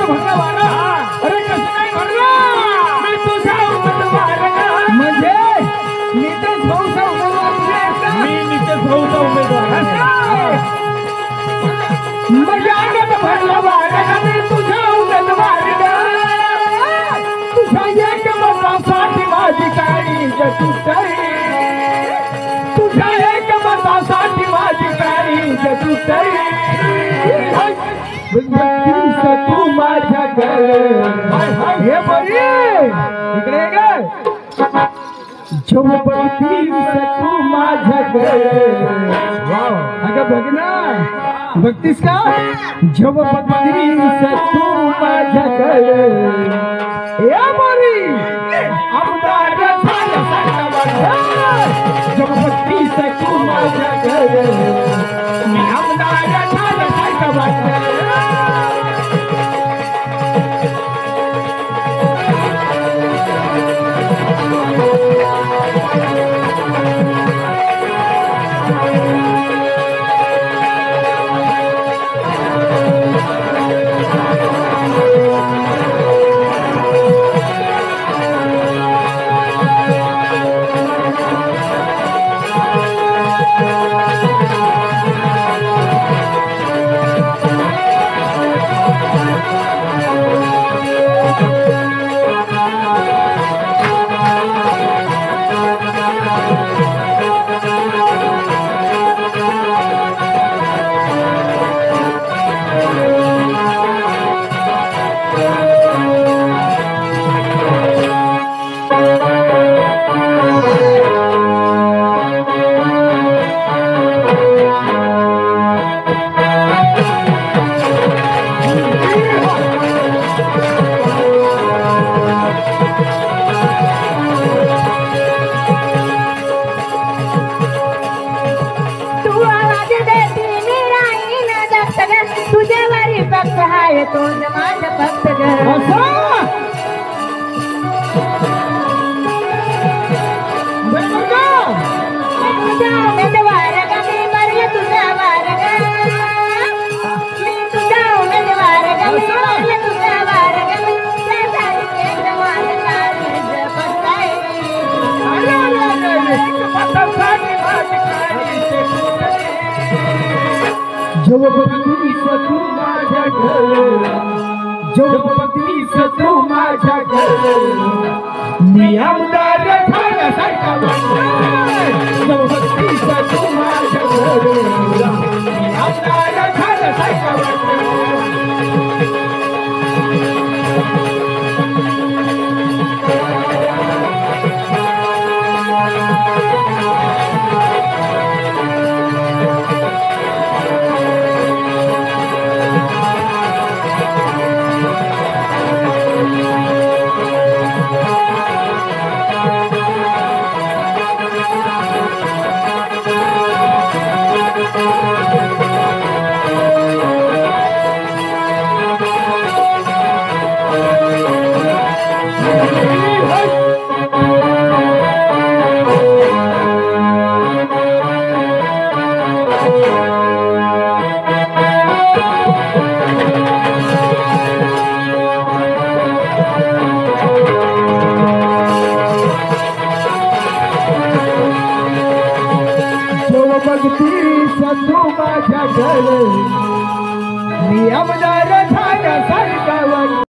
भगवाना अरे कसं काय घडलं मी तुझा उमेदवार म्हणजे नितेश भाऊचा उमेदवार मी नितेश भाऊचा उमेदवार मजाक भरला वागा मी तुझा उमेदवार तुझा एक मतासाठी माझी काळी जतुताई तुझा एक मतासाठी माझी काळी जतुताई तू माझ्या हे बरी इकडे झोपतीस तू माझ्या अगं बघ ना बघतीस का झोपतीस तू माझ्या या बरी आमदार झोपतीस तू माझ्या मी आमदार तोंड माझं फक्त घर उमेदवार ग मी मरले तुझा वार ग मी तुझा उमेदवार ग मी मरले तुझा वार ग झोपतीस तू माझ्या झोपतीस तू माझ्या मी आमदार झाल्यासारखा झोपतीस तू माझ्या मी आमदार झाल्यासारखा बघतीस तू माझ्या मी आमदार झाल्यासारखा